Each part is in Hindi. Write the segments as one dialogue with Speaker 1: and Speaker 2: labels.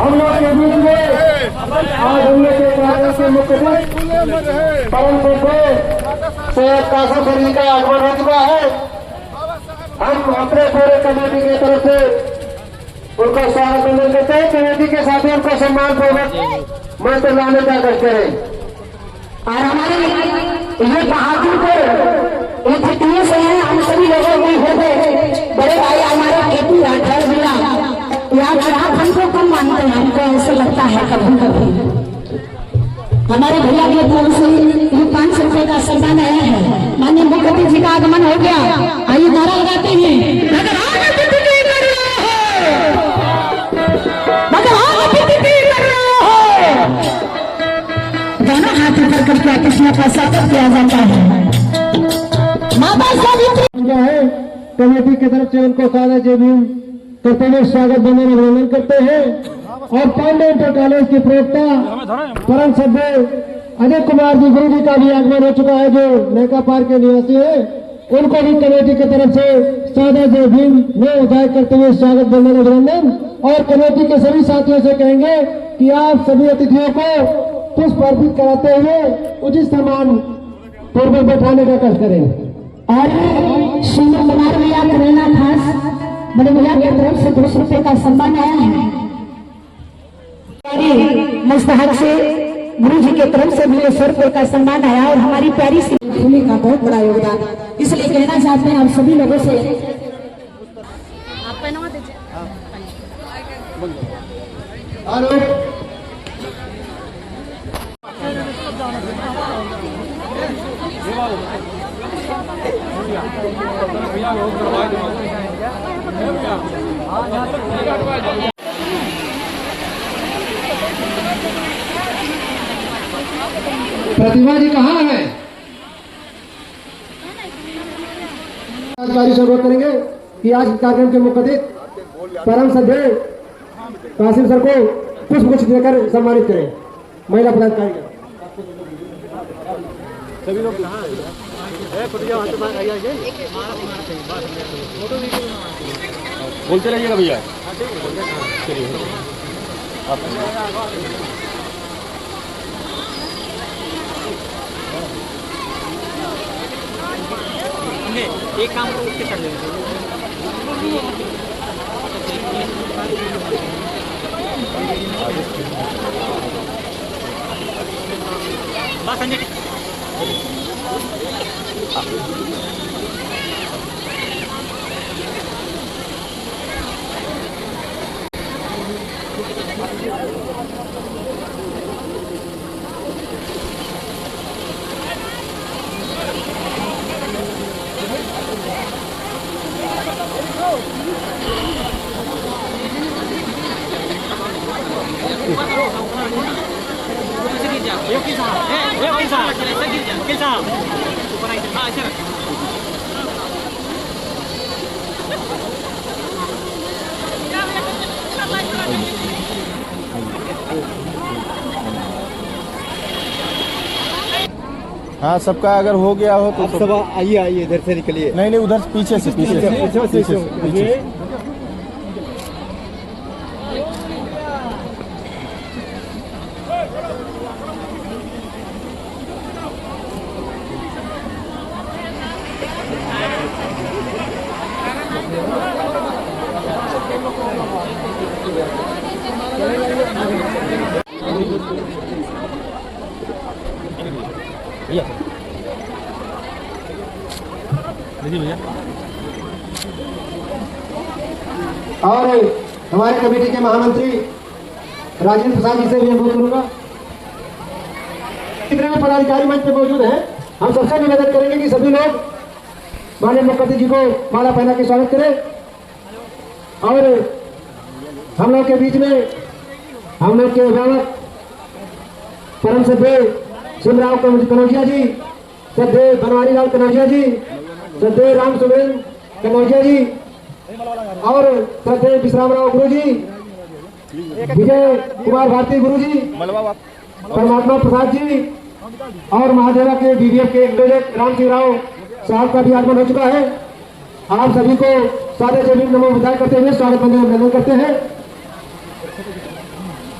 Speaker 1: हम लोग के बीच में आज हमने के कार्य के मुख्य परम पूज्य सैयद कासिम फरीद का आगमन हो चुका है। हम अपने पूरे कमेटी की तरफ से उनको स्वागत करते हैं। कमेटी के साथ उनको सम्मान पूर्वक मंत्र लाने का कष्ट करें।
Speaker 2: और हमारे ये बहादुर को ये छुट्टियों से हैं, हम सभी लोगों को हो गए बड़े भाई हमारे केपी राठौर भैया याद आप हमको कम मानते हैं, हमको ऐसे लगता है कभी कभी हमारे भैया के तरफ से ये 500 रुपए का सम्मान आया है। माननीय मुख्यमंत्री जी का आगमन हो गया, आइए नारा लगाते हैं दोनों हाथ ऊपर करके कृष्ण का स्वागत किया जाता है। माता सावित्री
Speaker 1: है कमेटी की तरफ से उनको सारा जय भीम करते हुए स्वागत बंदन अभिनंदन करते हैं। और पांडे इंटर कॉलेज के प्रवक्ता परम सभ्य अजय कुमार जी गुरु जी का भी आगमन हो चुका है, जो नेका पार्क के निवासी है। उनको भी कमेटी की तरफ से सादा जय भीम में उदाय करते हुए स्वागत बंदन अभिनंदन। और कमेटी के सभी साथियों से कहेंगे कि आप सभी अतिथियों को पुष्प अर्पित कराते हुए उचित सम्मान पूर्वक बैठाने का कष्ट करें।
Speaker 2: और श्रीमद कुमार भैया करेना खास बड़े भैया की तरफ से 200 रुपए का सम्मान आया है। मुस्तहक से गुरु जी की तरफ से भी 100 रुपए का सम्मान आया और हमारी प्यारी सी भूमि का बहुत बड़ा योगदान, इसलिए कहना चाहते हैं आप सभी लोगों से
Speaker 1: प्रतिभा जी कहाँ है? अधिकारी से अनुरोध करेंगे कि आज कार्यक्रम के मुख्य अतिथि परम सभ्य कासिम सर को पुष्प गुच्छ देकर सम्मानित करें। महिला पदाधिकारी सभी लोग
Speaker 3: बोलते रहिएगा भैया। एक काम को उसके कर लेंगे। बस संजय हाँ, सबका अगर हो गया हो तो
Speaker 4: सब आइए आइए इधर से निकलिए।
Speaker 3: नहीं उधर पीछे से पीछे। भैया
Speaker 1: और हमारे कमेटी के महामंत्री राजेंद्र प्रसाद जी से भी अनुरोध करूंगा। जितने भी पदाधिकारी मंच पे मौजूद हैं, हम सबसे निवेदन करेंगे कि सभी लोग माननीय मुख्यमंत्री जी को माला पहना के स्वागत करें। और हम लोग के बीच में हम लोग के अभिभावक परम सभ्य सिमराव कनौजिया जी, सदैव बनवारी लाल कनौजिया जी, सदैव राम सुरेन कनौजिया जी और सदैव विश्राम राव गुरु जी, विजय कुमार भारती गुरु जी, परमात्मा प्रसाद जी और महादेवा के डीडीएफ के इंटरनेट राम सिंह राव साहब का भी आगमन हो चुका है। आप सभी को सादे जमीन नमो विदाई करते हुए स्वागत अभिनंदन करते हैं।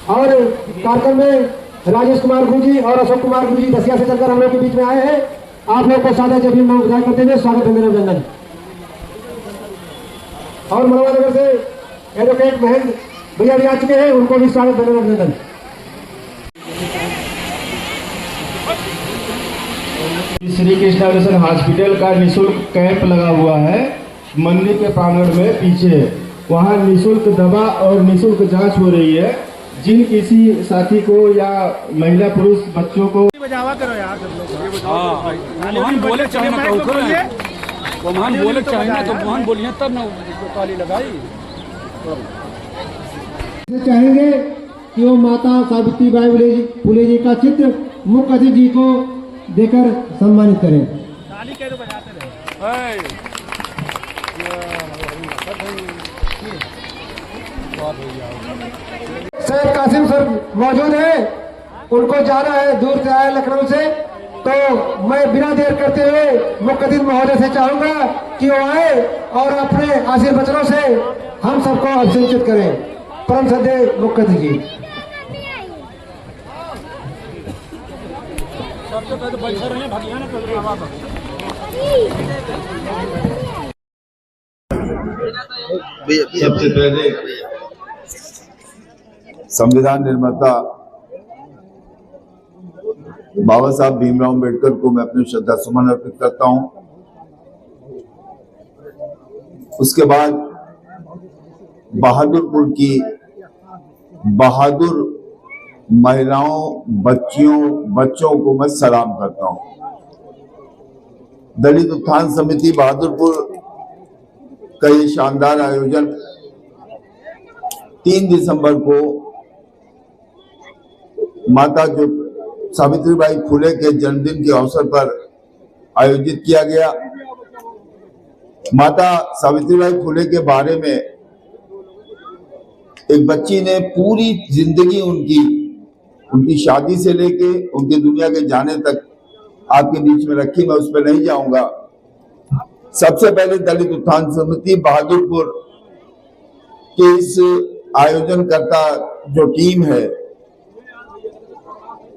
Speaker 1: और कार्यक्रम में राजेश कुमार गुरु जी और अशोक कुमार गुरु जी दसिया से चलकर हम लोग के बीच में आए हैं। आप लोग को सादा जब विदाई करते हुए स्वागत अभिनंदन। और मनोवा नगर से एडवोकेट महेंद्र भैया भी आ चुके हैं, उनको भी स्वागत अभिनंदन।
Speaker 3: श्री कृष्णा मिशन हॉस्पिटल का निःशुल्क कैंप लगा हुआ है मंदिर के प्रांगण में पीछे। वहाँ निःशुल्क दवा और निःशुल्क जांच हो रही है। जिन किसी साथी को या महिला पुरुष बच्चों को
Speaker 5: मोहन बोले चाहे ना तो मोहन बोले चाहे ना तो मोहन बोलिए तब ना ताली लगाई।
Speaker 1: चाहेंगे कि वो माता सावित्रीबाई फुले जी का चित्र मुख्य अतिथि जी को देकर सम्मानित करें। सैयद कासिम सर मौजूद है, उनको जाना है, दूर से आए लखनऊ से, तो मैं बिना देर करते हुए मुख्य अतिथि महोदय से चाहूंगा कि वो आए और अपने आशीर्वचनों से हम सबको अभिषेचित करें। परम श्रद्धेय मुख्य अतिथि जी।
Speaker 6: सबसे पहले संविधान निर्माता बाबा साहब भीमराव अम्बेडकर को मैं अपने श्रद्धा सुमन अर्पित करता हूं। उसके बाद बहादुरपुर की बहादुर महिलाओं, बच्चों को मैं सलाम करता हूं। दलित उत्थान समिति बहादुरपुर का ये शानदार आयोजन 3 दिसंबर को माता जो सावित्रीबाई फुले के जन्मदिन के अवसर पर आयोजित किया गया। माता सावित्रीबाई फुले के बारे में एक बच्ची ने पूरी जिंदगी उनकी शादी से लेके उनकी दुनिया के जाने तक आपके बीच में रखी। मैं उस पर नहीं जाऊंगा। सबसे पहले दलित उत्थान समिति बहादुरपुर के इस आयोजनकर्ता जो टीम है,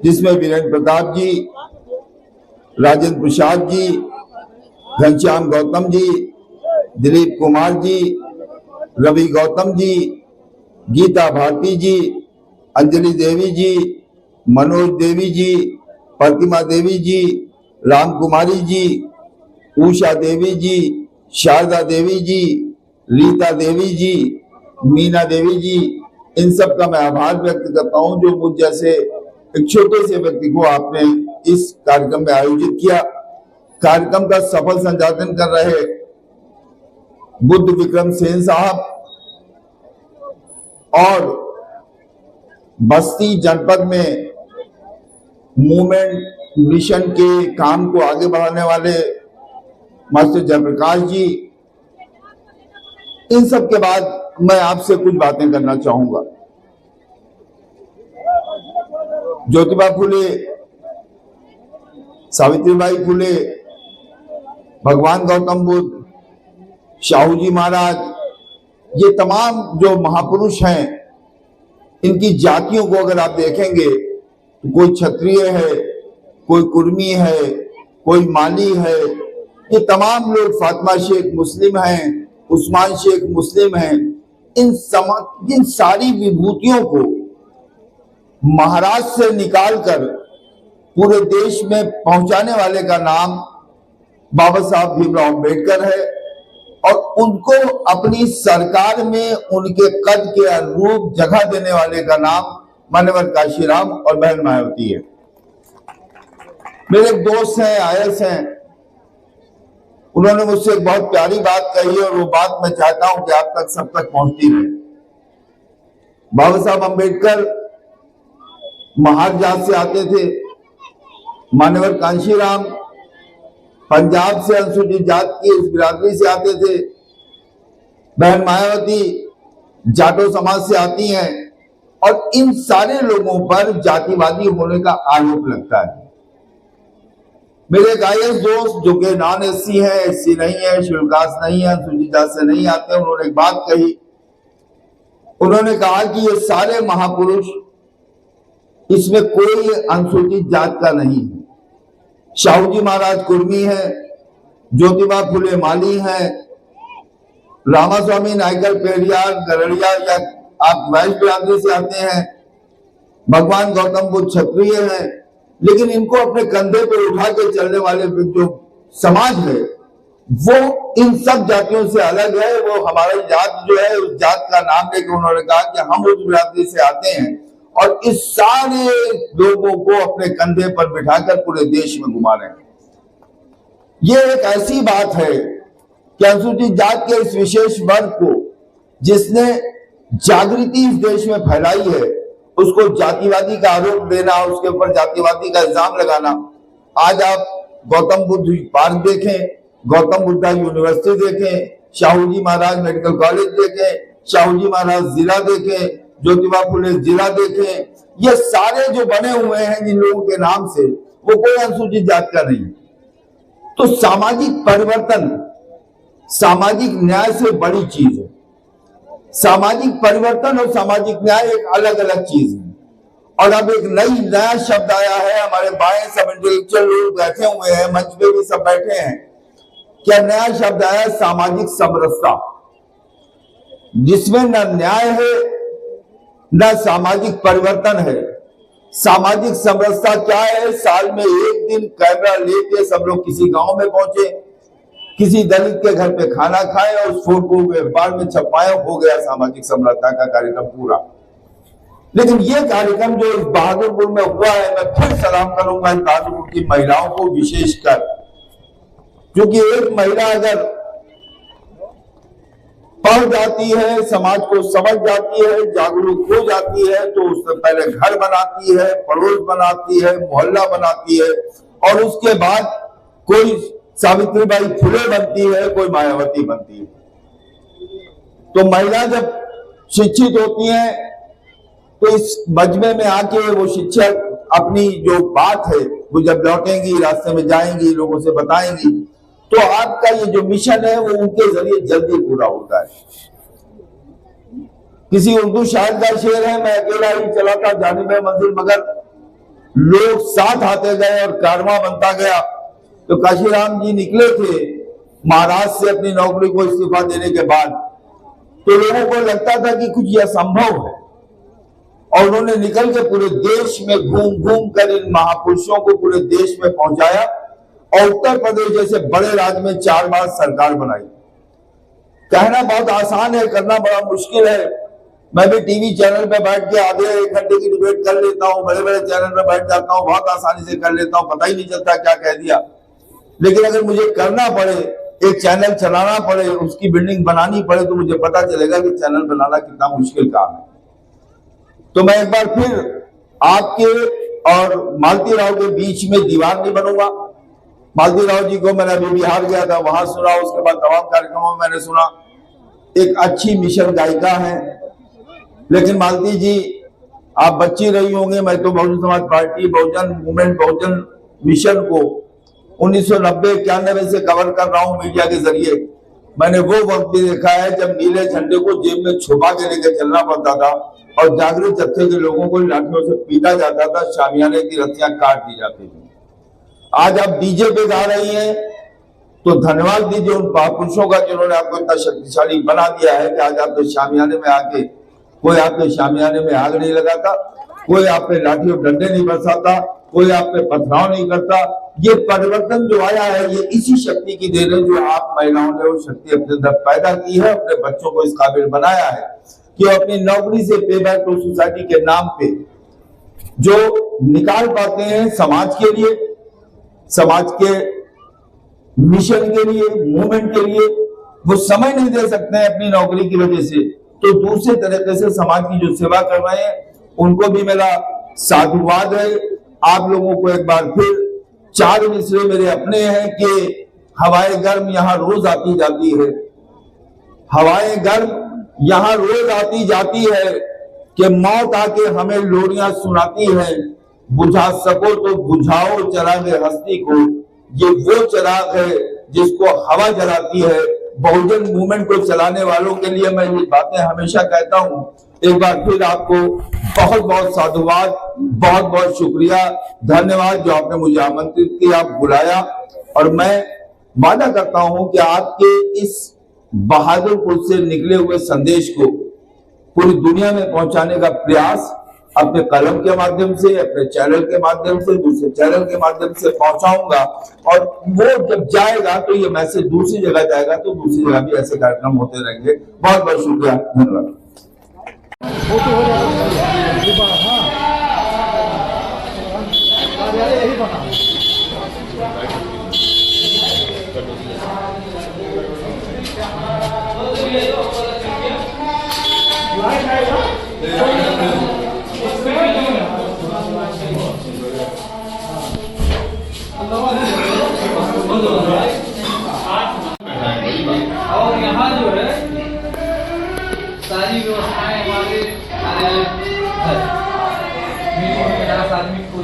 Speaker 6: जिसमें वीरेंद्र प्रताप जी, राजेंद्र प्रसाद जी, घनश्याम गौतम जी, दिलीप कुमार जी, रवि गौतम जी, गीता भारती जी, अंजलि देवी जी, मनोज देवी जी, प्रतिमा देवी जी, राम कुमारी जी, उषा देवी जी, शारदा देवी जी, रीता देवी जी, मीना देवी जी, इन सब का मैं आभार व्यक्त करता हूं जो मुझ जैसे एक छोटे से व्यक्ति को आपने इस कार्यक्रम में आयोजित किया। कार्यक्रम का सफल संचालन कर रहे बुद्ध विक्रम सेन साहब और बस्ती जनपद में मूवमेंट मिशन के काम को आगे बढ़ाने वाले मास्टर जयप्रकाश जी, इन सब के बाद मैं आपसे कुछ बातें करना चाहूंगा। ज्योतिबा फुले, सावित्रीबाई फुले, भगवान गौतम बुद्ध, शाहू जी महाराज, ये तमाम जो महापुरुष हैं, इनकी जातियों को अगर आप देखेंगे तो कोई क्षत्रिय है, कोई कुर्मी है, कोई माली है, ये तमाम लोग, फातिमा शेख मुस्लिम हैं, उस्मान शेख मुस्लिम हैं, इन सारी विभूतियों को महाराष्ट्र से निकालकर पूरे देश में पहुंचाने वाले का नाम बाबा साहब भीमराव अम्बेडकर है और उनको अपनी सरकार में उनके कद के अनुरूप जगह देने वाले का नाम मान्यवर काशीराम और बहन मायावती है। मेरे एक दोस्त हैं, आयस हैं, उन्होंने मुझसे एक बहुत प्यारी बात कही और वो बात मैं चाहता हूं कि आप तक सब तक पहुंचती रहे। बाबा साहब अम्बेडकर महार जात से आते थे, मान्यवर कांशीराम पंजाब से अनुसूचित जात की इस बिरादरी से आते थे, बहन मायावती जाटो समाज से आती हैं और इन सारे लोगों पर जातिवादी होने का आरोप लगता है। मेरे एक आईएएस दोस्त जो कि नॉन एससी है, एससी नहीं है, शेड्यूल कास्ट नहीं है, अनुसूचित जात से नहीं आते, उन्होंने एक बात कही। उन्होंने कहा कि ये सारे महापुरुष इसमें कोई अनुसूचित जात का नहीं है। शाहू जी महाराज कुर्मी है, ज्योतिबा फुले माली है, रामास्वामी नायकर पेरियार गरड़िया या आप वैश्य बिरादरी से आते हैं, भगवान गौतम बुद्ध क्षत्रिय हैं, लेकिन इनको अपने कंधे पर उठा के चलने वाले जो समाज है वो इन सब जातियों से अलग है। वो हमारी जात जो है उस जात का नाम लेकर उन्होंने कहा कि हम उस बिरादरी से आते हैं और इस सारे लोगों को अपने कंधे पर बिठाकर पूरे देश में घुमा रहे हैं। ये एक ऐसी बात है कि अनुसूचित जात के इस विशेष वर्ग को जिसने जागृति इस देश में फैलाई है उसको जातिवादी का आरोप देना, उसके ऊपर जातिवादी का इल्जाम लगाना। आज आप गौतम बुद्ध पार्क देखें, गौतम बुद्धा यूनिवर्सिटी देखें, शाहू जी महाराज मेडिकल कॉलेज देखें, शाहू जी महाराज जिला देखें, ज्योतिबा फुले जिला देखें, ये सारे जो बने हुए हैं जिन लोगों के नाम से, वो कोई अनुसूचित जात का नहीं। तो सामाजिक परिवर्तन सामाजिक न्याय से बड़ी चीज है। सामाजिक परिवर्तन और सामाजिक न्याय एक अलग अलग चीज है। और अब एक नया शब्द आया है, हमारे बाएं सब इंटेलेक्चुअल लोग बैठे हुए हैं, मंच पे भी सब बैठे हैं, क्या नया शब्द आया सामाजिक समरसता, जिसमें न न्याय है न सामाजिक परिवर्तन है। सामाजिक समरसता क्या है? साल में एक दिन कैमरा लेके सब लोग किसी गांव में पहुंचे, किसी दलित के घर पे खाना खाए और उस फोटो को अखबार में छपाया, हो गया सामाजिक समरसता का कार्यक्रम पूरा। लेकिन ये कार्यक्रम जो इस बहादुरपुर में हुआ है, मैं फिर सलाम करूंगा इस बहादुरपुर की महिलाओं को विशेषकर, क्योंकि एक महिला अगर पढ़ जाती है, समाज को समझ जाती है, जागरूक हो जाती है, तो उससे पहले घर बनाती है, पड़ोस बनाती है, मोहल्ला बनाती है, और उसके बाद कोई सावित्रीबाई फुले बनती है, कोई मायावती बनती है। तो महिला जब शिक्षित होती है तो इस मजमे में आके वो शिक्षा अपनी जो बात है वो जब लौटेंगी, रास्ते में जाएंगी, लोगों से बताएंगी, तो आपका ये जो मिशन है वो उनके जरिए जल्दी पूरा होता है। किसी उर्दू शायर का शेर है, मैं अकेला ही चला था जानिबे मंजिल मगर लोग साथ आते गए और कारवां बनता गया। तो काशीराम जी निकले थे महाराष्ट्र से अपनी नौकरी को इस्तीफा देने के बाद, तो लोगों को लगता था कि कुछ यह संभव है, और उन्होंने निकल के पूरे देश में घूम घूम कर इन महापुरुषों को पूरे देश में पहुंचाया और उत्तर प्रदेश जैसे बड़े राज्य में 4 बार सरकार बनाई। कहना बहुत आसान है, करना बड़ा मुश्किल है। मैं भी टीवी चैनल पे बैठ के आधे 1 घंटे की डिबेट कर लेता हूँ, बड़े बड़े चैनल पे बैठ जाता हूँ, बहुत आसानी से कर लेता हूँ, पता ही नहीं चलता क्या कह दिया। लेकिन अगर मुझे करना पड़े, एक चैनल चलाना पड़े, उसकी बिल्डिंग बनानी पड़े, तो मुझे पता चलेगा कि चैनल बनाना कितना मुश्किल काम है। तो मैं एक बार फिर आपके और मालती राव के बीच में दीवार नहीं बनूंगा। मालती राव जी को मैंने अभी बिहार गया था, वहां सुना, उसके बाद तमाम कार्यक्रमों में मैंने सुना। एक अच्छी मिशन गायिका है, लेकिन मालती जी आप बच्ची रही होंगे, मैं तो बहुजन समाज पार्टी, बहुजन मूवमेंट, बहुजन मिशन को 1990-91 से कवर कर रहा हूं मीडिया के जरिए। मैंने वो वक्त भी देखा है जब नीले झंडे को जेब में छुपा के लेकर चलना पड़ता था और जागृत जत्थे के लोगों को लाठियों से पीटा जाता था, शामियाने की रस्सियां काट दी जाती थी। आज आप डीजे पे गा रही हैं, तो धन्यवाद दीजिए उन महापुरुषों का जिन्होंने आपको इतना शक्तिशाली बना दिया है कि आज आपके शामियाने में आके कोई आपके शामियाने में आग नहीं लगाता, कोई आप पे लाठी और डंडे नहीं बरसाता, कोई आप पे पथराव नहीं करता। ये परिवर्तन जो आया है ये इसी शक्ति की देन है जो आप महिलाओं ने वो शक्ति अपने अंदर पैदा की है, अपने बच्चों को इस काबिल बनाया है कि वो अपनी नौकरी से पे बैक टू सोसाइटी के नाम पे जो निकाल पाते हैं समाज के लिए, समाज के मिशन के लिए, मूवमेंट के लिए, वो समय नहीं दे सकते हैं अपनी नौकरी की वजह से, तो दूसरे तरीके से समाज की जो सेवा कर रहे हैं उनको भी मेरा साधुवाद है। आप लोगों को एक बार फिर 4 मिसरे मेरे अपने हैं कि हवाएं गर्म यहाँ रोज आती जाती है, हवाएं गर्म यहाँ रोज आती जाती है कि मौत आके हमें लोरियां सुनाती है, बुझा सको तो बुझाओ चिराग हस्ती को, ये वो चिराग है जिसको हवा जलाती है। बहुजन मूवमेंट को चलाने वालों के लिए मैं ये बातें हमेशा कहता हूं। एक बार फिर आपको बहुत बहुत साधुवाद, बहुत बहुत शुक्रिया, धन्यवाद जो आपने मुझे आमंत्रित किया, बुलाया। और मैं वादा करता हूं कि आपके इस बहादुरपुर से निकले हुए संदेश को पूरी दुनिया में पहुंचाने का प्रयास अपने कलम के माध्यम से, अपने चैनल के माध्यम से, दूसरे चैनल के माध्यम से पहुंचाऊंगा। और वो जब जाएगा तो ये मैसेज दूसरी जगह जाएगा, तो दूसरी जगह भी ऐसे कार्यक्रम होते रहेंगे। बहुत बहुत शुक्रिया, धन्यवाद।
Speaker 7: और यहाँ जो है सारी व्यवस्थाएं हमारे कार्यालय है। 50 आदमी को